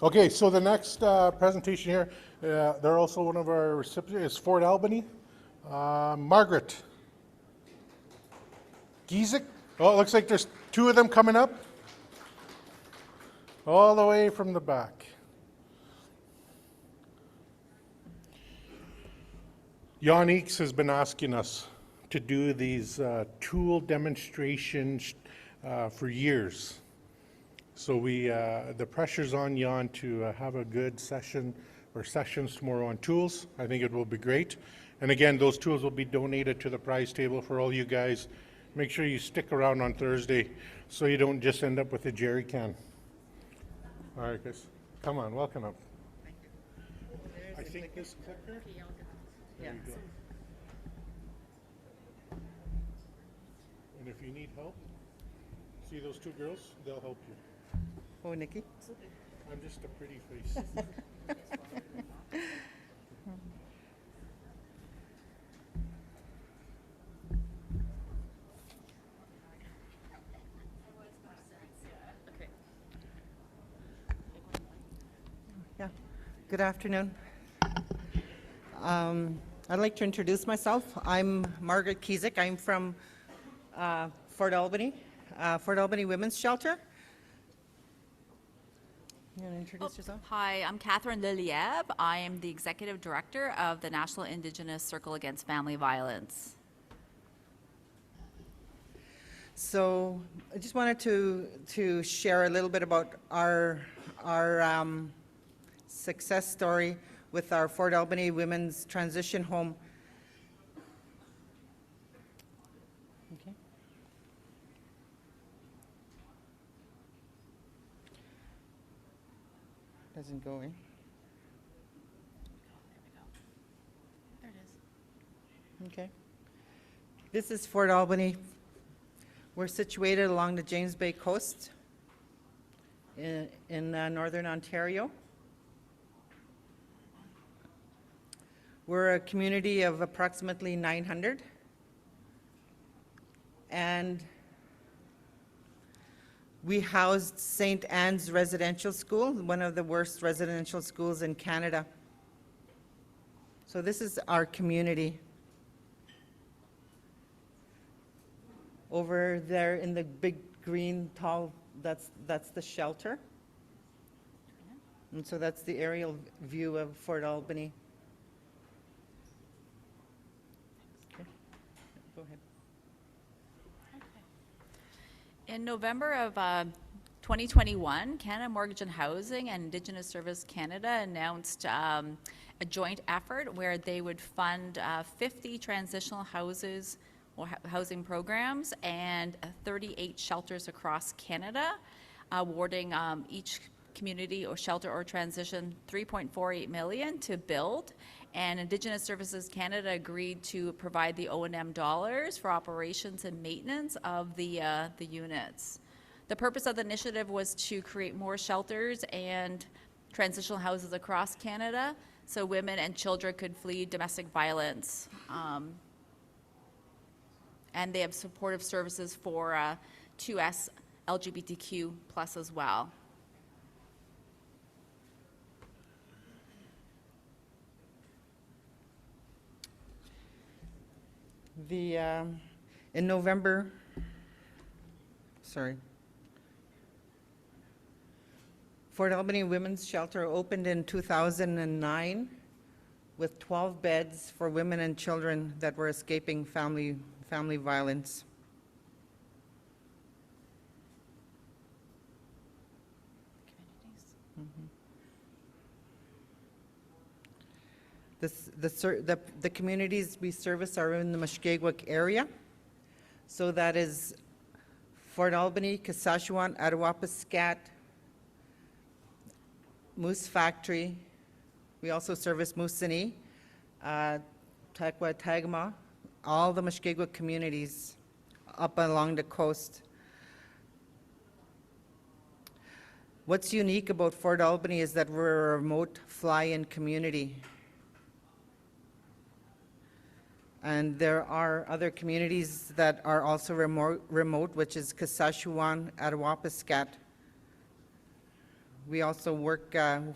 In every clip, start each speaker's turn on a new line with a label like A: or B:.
A: Okay, so the next presentation here, they're also one of our recipients, is Fort Albany. Margaret Giesick. Oh, it looks like there's two of them coming up. All the way from the back. Jan Eeks has been asking us to do these tool demonstrations for years. So the pressure's on Jan to have a good session or sessions tomorrow on tools. I think it will be great. And again, those tools will be donated to the prize table for all you guys. Make sure you stick around on Thursday so you don't just end up with a jerry can. All right, guys. Come on, welcome up.
B: Thank you.
A: I think this clicker.
B: Yeah.
A: And if you need help, see those two girls? They'll help you.
B: Oh, Nikki.
A: I'm just a pretty face.
B: Okay. Yeah. Good afternoon. I'd like to introduce myself. I'm Margaret Giesick. I'm from Fort Albany Women's Shelter. You want to introduce yourself?
C: Hi, I'm Catherine Lilieb. I am the Executive Director of the National Indigenous Circle Against Family Violence.
B: So I just wanted to share a little bit about our success story with our Fort Albany Women's Transition Home. Okay. Doesn't go in.
C: There it is.
B: Okay. This is Fort Albany. We're situated along the James Bay coast in northern Ontario. We're a community of approximately 900. And we housed St. Anne's Residential School, one of the worst residential schools in Canada. So this is our community. Over there in the big green tall, that's the shelter. And so that's the aerial view of Fort Albany. Okay, go ahead.
C: In November of 2021, Canada Mortgage and Housing and Indigenous Service Canada announced a joint effort where they would fund 50 transitional houses or housing programs and 38 shelters across Canada, awarding each community or shelter or transition $3.48 million to build. And Indigenous Services Canada agreed to provide the O&M dollars for operations and maintenance of the units. The purpose of the initiative was to create more shelters and transitional houses across Canada so women and children could flee domestic violence. And they have supportive services for 2S LGBTQ plus as well.
B: In November, Fort Albany Women's Shelter opened in 2009 with 12 beds for women and children that were escaping family violence. The communities we service are in the Mushkegowuk area. So that is Fort Albany, Kashechewan, Attawapiskat, Moose Factory. We also service Moosonee, Taquatagama, all the Mushkegowuk communities up along the coast. What's unique about Fort Albany is that we're a remote fly-in community. And there are other communities that are also remote, which is Kashechewan, Attawapiskat. We also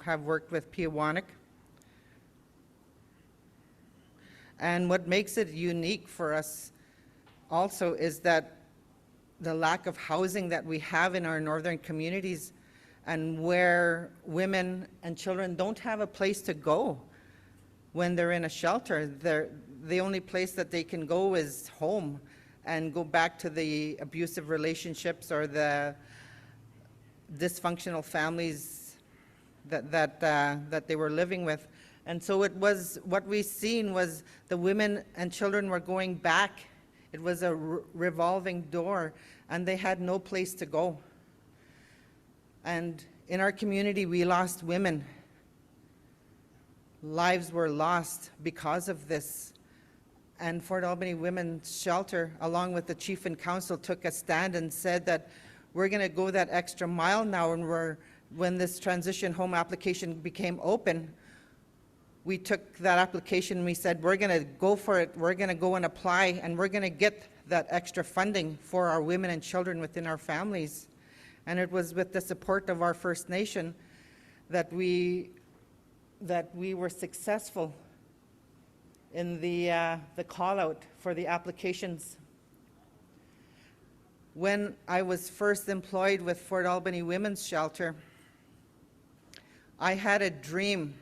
B: have worked with Peawanuck. And what makes it unique for us also is that the lack of housing that we have in our northern communities, and where women and children don't have a place to go when they're in a shelter. The only place that they can go is home and go back to the abusive relationships or the dysfunctional families that they were living with. And so it was, what we seen was the women and children were going back. It was a revolving door, and they had no place to go. And in our community, we lost women. Lives were lost because of this. And Fort Albany Women's Shelter, along with the Chief and Council, took a stand and said that we're going to go that extra mile now. And when this transition home application became open, we took that application and we said, we're going to go for it. We're going to go and apply, and we're going to get that extra funding for our women and children within our families. And it was with the support of our First Nation that we were successful in the call out for the applications. When I was first employed with Fort Albany Women's Shelter, I had a dream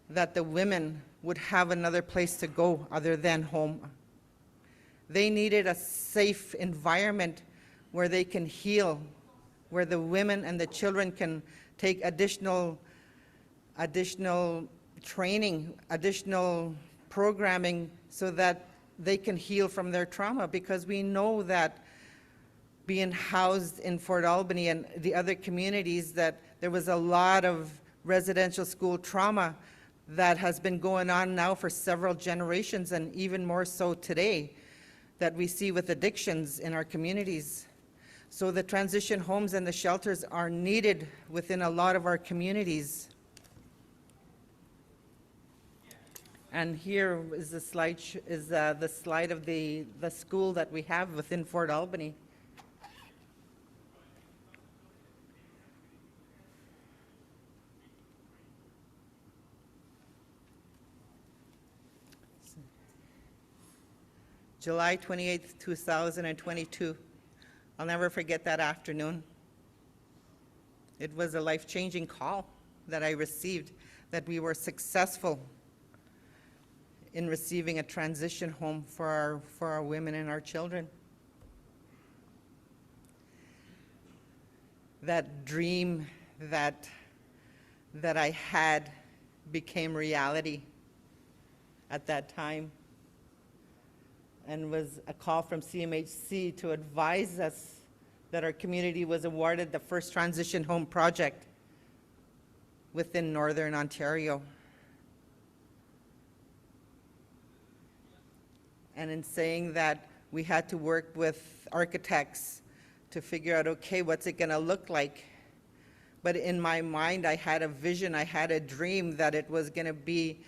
B: that the women would have another place to go other than home. They needed a safe environment where they can heal, where the women and the children can take additional training, additional programming, so that they can heal from their trauma. Because we know that being housed in Fort Albany and the other communities, that there was a lot of residential school trauma that has been going on now for several generations, and even more so today, that we see with addictions in our communities. So the transition homes and the shelters are needed within a lot of our communities. And here is the slide, the slide of the school that we have within Fort Albany. July 28th, 2022. I'll never forget that afternoon. It was a life-changing call that I received, that we were successful in receiving a transition home for our women and our children. That dream that I had became reality at that time, and was a call from CMHC to advise us that our community was awarded the first transition home project within Northern Ontario. And in saying that, we had to work with architects to figure out, okay, what's it gonna look like? But in my mind, I had a vision, I had a dream that it was gonna be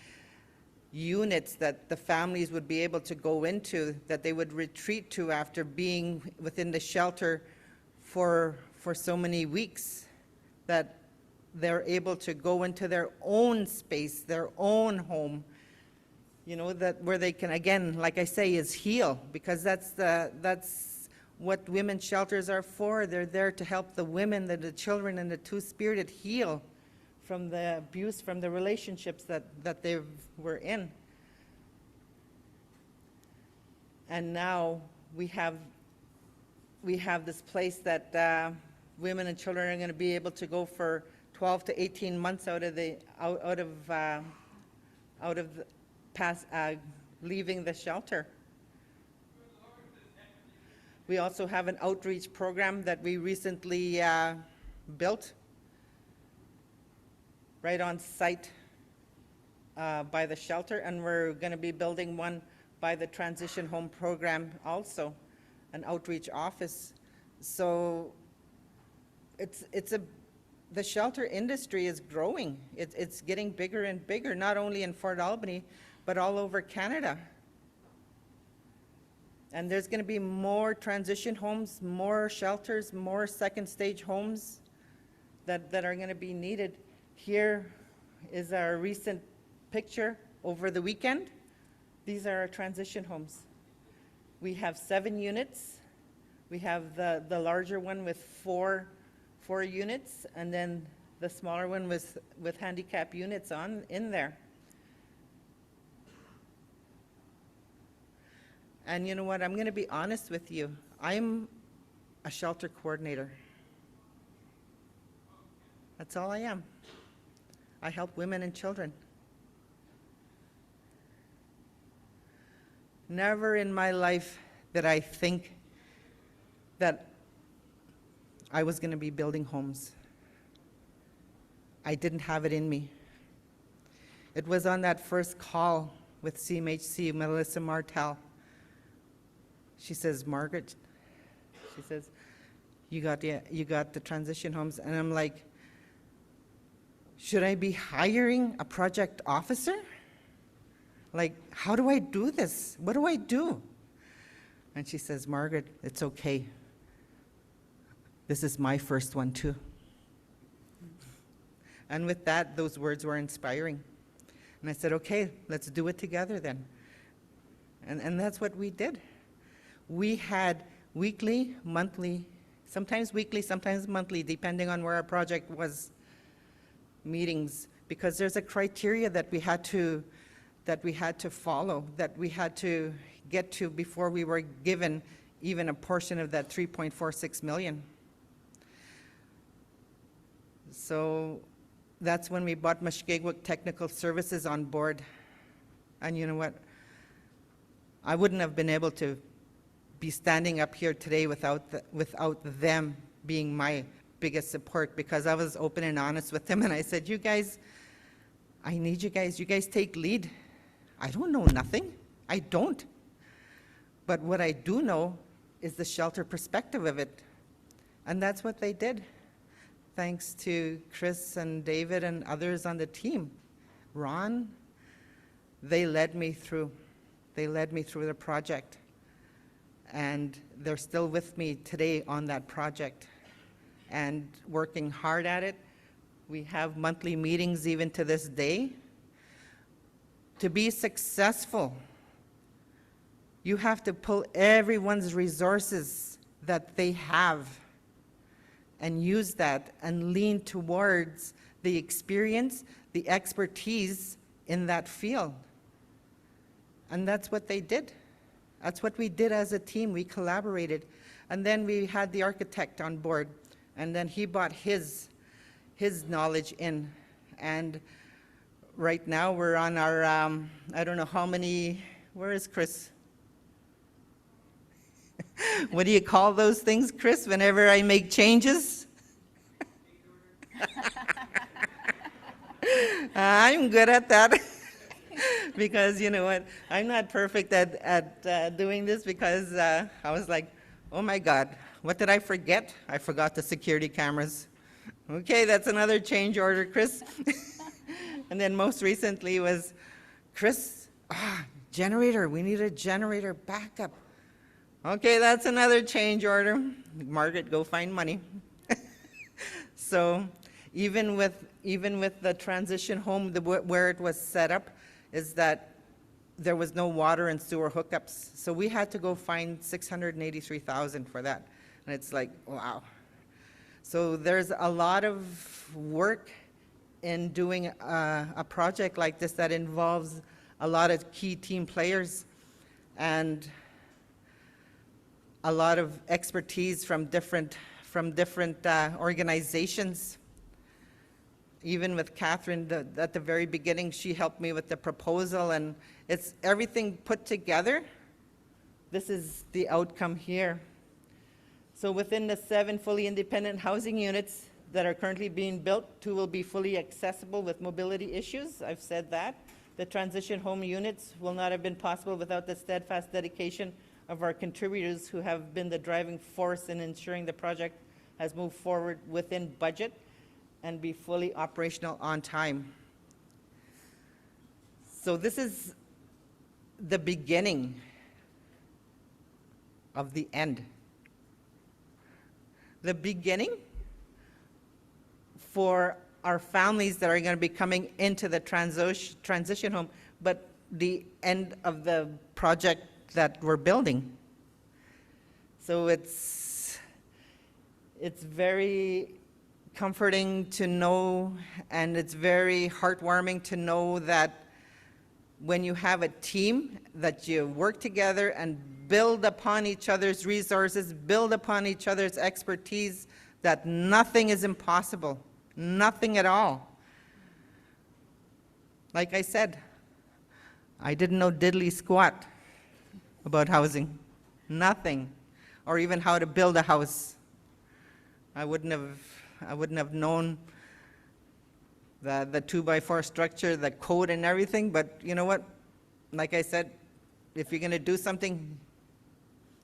B: units that the families would be able to go into, that they would retreat to after being within the shelter for so many weeks, that they're able to go into their own space, their own home, you know, that where they can, again, like I say, is heal, because that's what women's shelters are for. They're there to help the women, the children, and the two-spirited heal from the abuse, from the relationships that they were in. And now we have this place that women and children are going to be able to go for 12 to 18 months out of leaving the shelter. We also have an outreach program that we recently built right on site by the shelter, and we're going to be building one by the transition home program also, an outreach office. So the shelter industry is growing. It's getting bigger and bigger, not only in Fort Albany, but all over Canada. And there's going to be more transition homes, more shelters, more second stage homes that are going to be needed. Here is our recent picture over the weekend. These are our transition homes. We have 7 units. We have the larger one with four units, and then the smaller one with handicap units in there. And you know what? I'm going to be honest with you. I'm a shelter coordinator. That's all I am. I help women and children. Never in my life did I think that I was going to be building homes. I didn't have it in me. It was on that first call with CMHC, Melissa Martel. She says, Margaret, she says, you got the transition homes. And I'm like, should I be hiring a project officer? Like, how do I do this? What do I do? And she says, Margaret, it's okay. This is my first one too. And with that, those words were inspiring. And I said, okay, let's do it together then. And that's what we did. We had weekly, monthly, sometimes weekly, sometimes monthly, depending on where our project was, meetings, because there's a criteria that we had to follow, that we had to get to before we were given even a portion of that 3.46 million. So that's when we brought Mushkegowuk Technical Services on board. And you know what? I wouldn't have been able to be standing up here today without them being my biggest support, because I was open and honest with them, and I said, you guys, I need you guys take lead. I don't know nothing. I don't. But what I do know is the shelter perspective of it. And that's what they did. Thanks to Chris and David and others on the team. Ron, they led me through. They led me through the project. And they're still with me today on that project and working hard at it. We have monthly meetings even to this day. To be successful, you have to pull everyone's resources that they have and use that and lean towards the experience, the expertise in that field. And that's what they did. That's what we did as a team. We collaborated. And then we had the architect on board, and then he brought his knowledge in. And right now we're on our, I don't know how many, where is Chris? What do you call those things, Chris, whenever I make changes? I'm good at that. Because you know what, I'm not perfect at doing this, because I was like, oh my God, what did I forget? I forgot the security cameras. Okay, that's another change order, Chris. And then most recently was, Chris, generator, we need a generator backup. Okay, that's another change order. Margaret, go find money. So even with the transition home, where it was set up, is that there was no water and sewer hookups. So we had to go find $683,000 for that. And it's like, wow. So there's a lot of work in doing a project like this that involves a lot of key team players and a lot of expertise from different organizations. Even with Catherine, at the very beginning, she helped me with the proposal, and it's everything put together. This is the outcome here. So within the 7 fully independent housing units that are currently being built, 2 will be fully accessible with mobility issues. I've said that. The transition home units will not have been possible without the steadfast dedication of our contributors, who have been the driving force in ensuring the project has moved forward within budget and be fully operational on time. So this is the beginning of the end. The beginning for our families that are going to be coming into the transition home, but the end of the project that we're building. So it's very comforting to know, and it's very heartwarming to know that when you have a team, that you work together and build upon each other's resources, build upon each other's expertise, that nothing is impossible, nothing at all. Like I said, I didn't know diddly squat about housing, nothing, or even how to build a house. I wouldn't have known the 2x4 structure, the code and everything, but you know what? Like I said, if you're going to do something,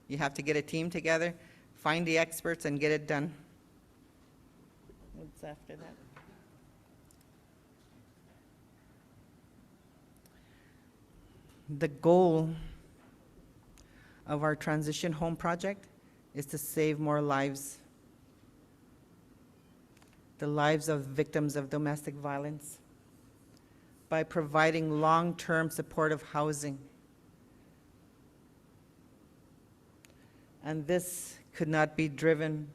B: you have to get a team together, find the experts, and get it done. What's after that? The goal of our transition home project is to save more lives. The lives of victims of domestic violence by providing long-term supportive housing. And this could not be driven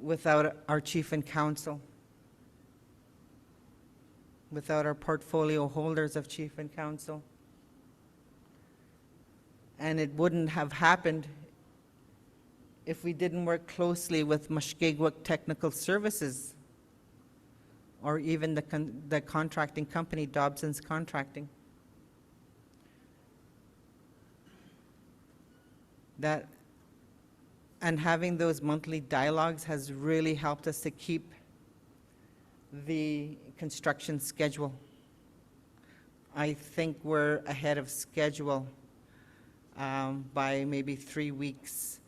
B: without our chief and council, without our portfolio holders of chief and council. And it wouldn't have happened if we didn't work closely with Mushkegowuk Technical Services, or even the contracting company, Dobson's Contracting. And having those monthly dialogues has really helped us to keep the construction schedule. I think we're ahead of schedule by maybe 3 weeks.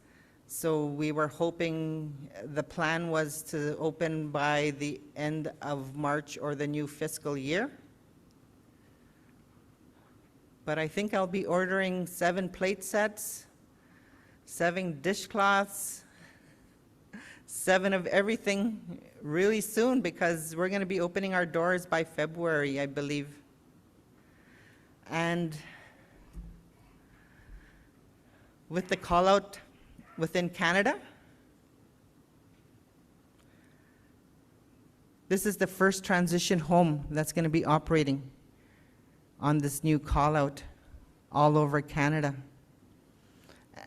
B: So we were hoping, the plan was to open by the end of March or the new fiscal year. But I think I'll be ordering 7 plate sets, 7 dishcloths, 7 of everything really soon, because we're going to be opening our doors by February, I believe. And with the call out within Canada, this is the first transition home that's going to be operating on this new call out all over Canada.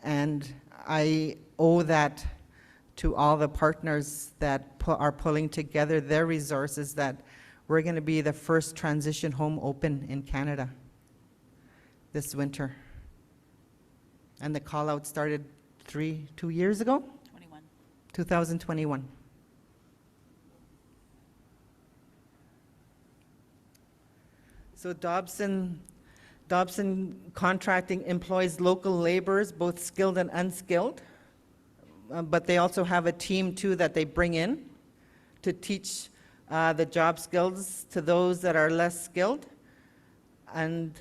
B: And I owe that to all the partners that are pulling together their resources, that we're going to be the first transition home open in Canada this winter. And the call out started 2 years ago? 2021. So Dobson Contracting employs local laborers, both skilled and unskilled, but they also have a team too that they bring in to teach the job skills to those that are less skilled. And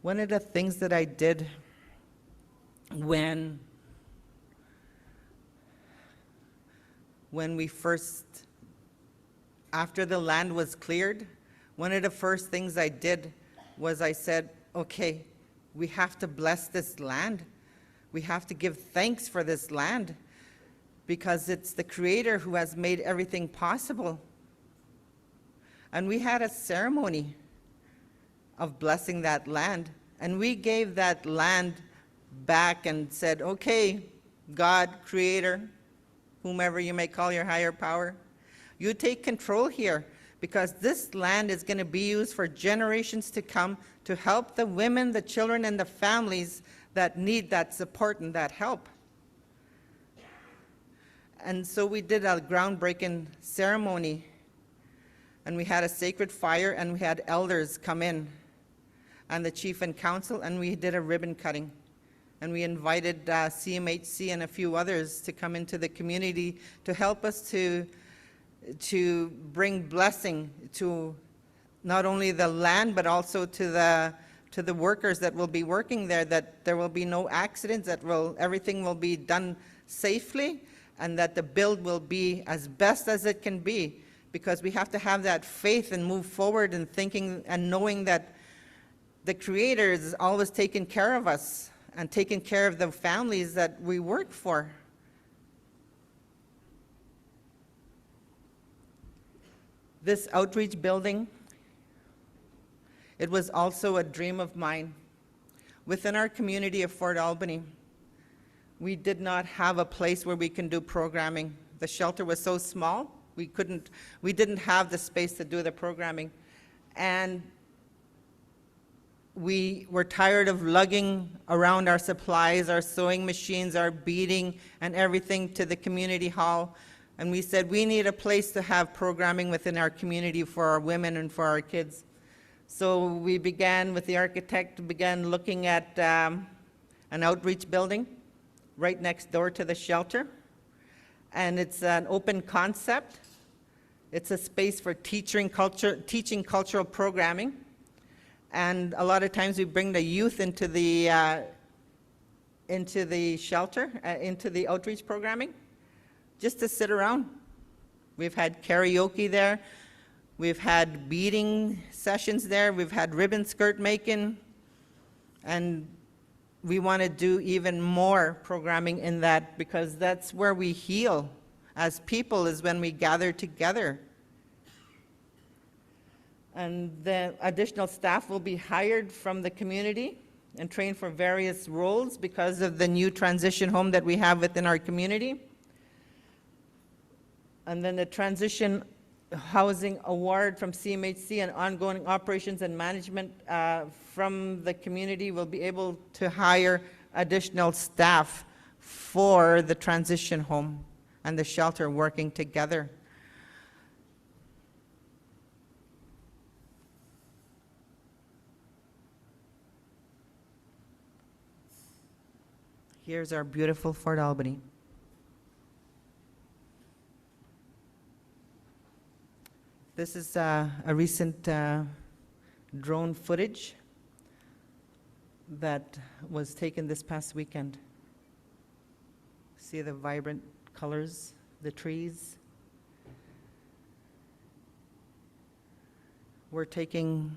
B: one of the things that I did when we first, after the land was cleared, one of the first things I did was I said, okay, we have to bless this land. We have to give thanks for this land, because it's the Creator who has made everything possible. And we had a ceremony of blessing that land, and we gave that land back and said, okay, God, Creator, whomever you may call your higher power, you take control here, because this land is going to be used for generations to come to help the women, the children, and the families that need that support and that help. And so we did a groundbreaking ceremony, and we had a sacred fire, and we had elders come in, and the chief and council, and we did a ribbon cutting. And we invited CMHC and a few others to come into the community to help us to bring blessing to not only the land, but also to the workers that will be working there, that there will be no accidents, that everything will be done safely, and that the build will be as best as it can be, because we have to have that faith and move forward and thinking and knowing that the Creator is always taking care of us and taking care of the families that we work for. This outreach building, it was also a dream of mine. Within our community of Fort Albany, we did not have a place where we can do programming. The shelter was so small, we didn't have the space to do the programming. And we were tired of lugging around our supplies, our sewing machines, our beading, and everything to the community hall. And we said, we need a place to have programming within our community for our women and for our kids. So we began with the architect, began looking at an outreach building right next door to the shelter. And it's an open concept. It's a space for teaching cultural programming. And a lot of times we bring the youth into the shelter, into the outreach programming, just to sit around. We've had karaoke there. We've had beading sessions there. We've had ribbon skirt making. And we want to do even more programming in that, because that's where we heal as people, is when we gather together. And the additional staff will be hired from the community and trained for various roles because of the new transition home that we have within our community. And then the transition housing award from CMHC and ongoing operations and management from the community will be able to hire additional staff for the transition home and the shelter working together. Here's our beautiful Fort Albany. This is a recent drone footage that was taken this past weekend. See the vibrant colors, the trees. We're taking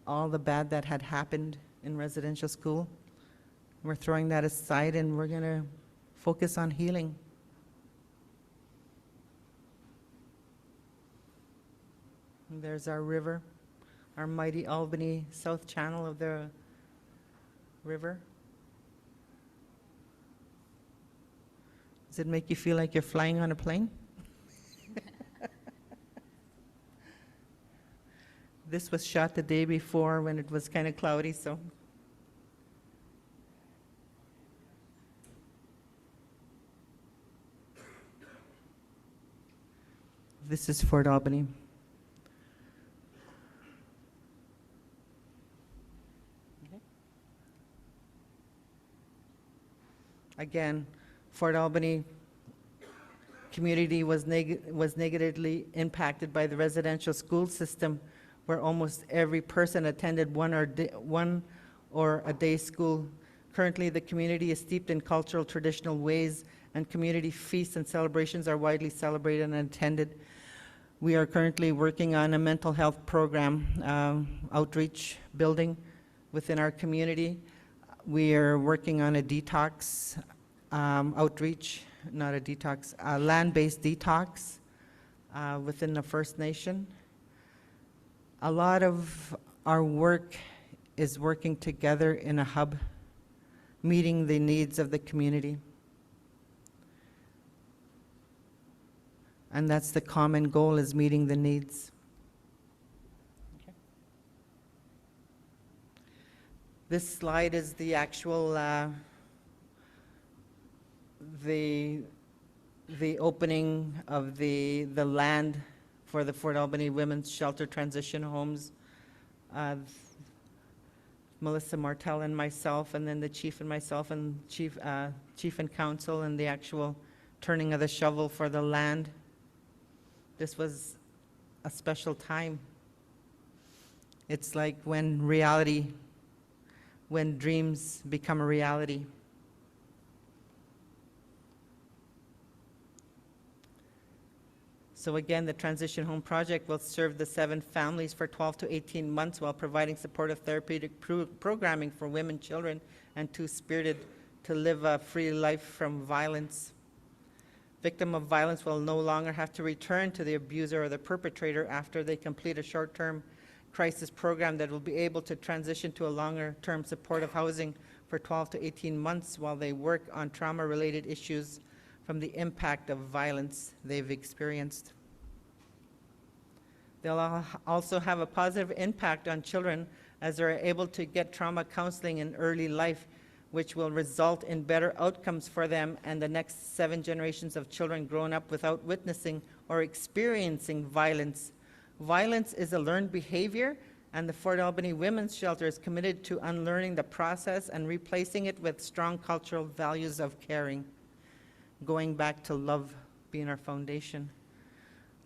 B: all the bad that had happened in residential school. We're throwing that aside and we're going to focus on healing. And there's our river, our mighty Albany south channel of the river. Does it make you feel like you're flying on a plane? This was shot the day before when it was kind of cloudy, so. This is Fort Albany. Okay. Again, Fort Albany community was negatively impacted by the residential school system, where almost every person attended one or a day school. Currently, the community is steeped in cultural traditional ways, and community feasts and celebrations are widely celebrated and attended. We are currently working on a mental health program, outreach building within our community. We are working on a detox outreach, not a detox, land-based detox within the First Nation. A lot of our work is working together in a hub, meeting the needs of the community. And that's the common goal, is meeting the needs. Okay. This slide is the actual, the opening of the land for the Fort Albany Women's Shelter Transition Homes. Melissa Martell and myself, and then the chief and myself, and chief and council, and the actual turning of the shovel for the land. This was a special time. It's like when dreams become a reality. So again, the transition home project will serve the 7 families for 12 to 18 months while providing supportive therapeutic programming for women, children, and two-spirited to live a free life from violence. Victim of violence will no longer have to return to the abuser or the perpetrator after they complete a short-term crisis program that will be able to transition to a longer-term supportive housing for 12 to 18 months while they work on trauma-related issues from the impact of violence they've experienced. They'll also have a positive impact on children as they're able to get trauma counseling in early life, which will result in better outcomes for them and the next 7 generations of children growing up without witnessing or experiencing violence. Violence is a learned behavior, and the Fort Albany Women's Shelter is committed to unlearning the process and replacing it with strong cultural values of caring, going back to love being our foundation.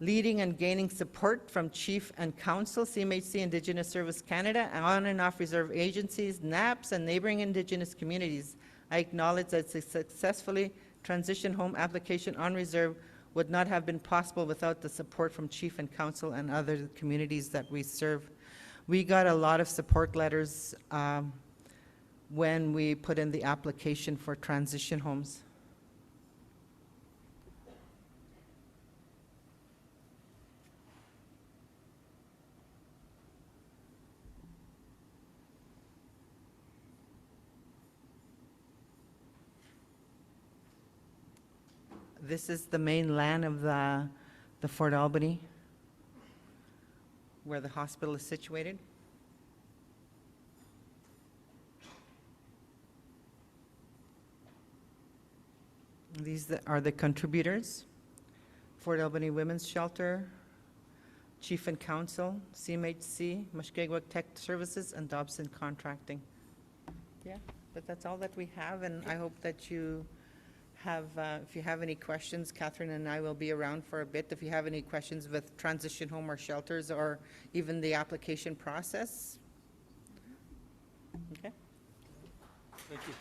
B: Leading and gaining support from Chief and Council, CMHC, Indigenous Service Canada, on and off reserve agencies, NAPS, and neighboring Indigenous communities. I acknowledge that a successfully transition home application on reserve would not have been possible without the support from Chief and Council and other communities that we serve. We got a lot of support letters when we put in the application for transition homes. This is the main land of the Fort Albany, where the hospital is situated. These are the contributors: Fort Albany Women's Shelter, Chief and Council, CMHC, Mushkegowuk Tech Services, and Dobson Contracting. Yeah, but that's all that we have, and I hope that you have, if you have any questions, Catherine and I will be around for a bit. If you have any questions with transition home or shelters or even the application process. Okay.
D: Thank you.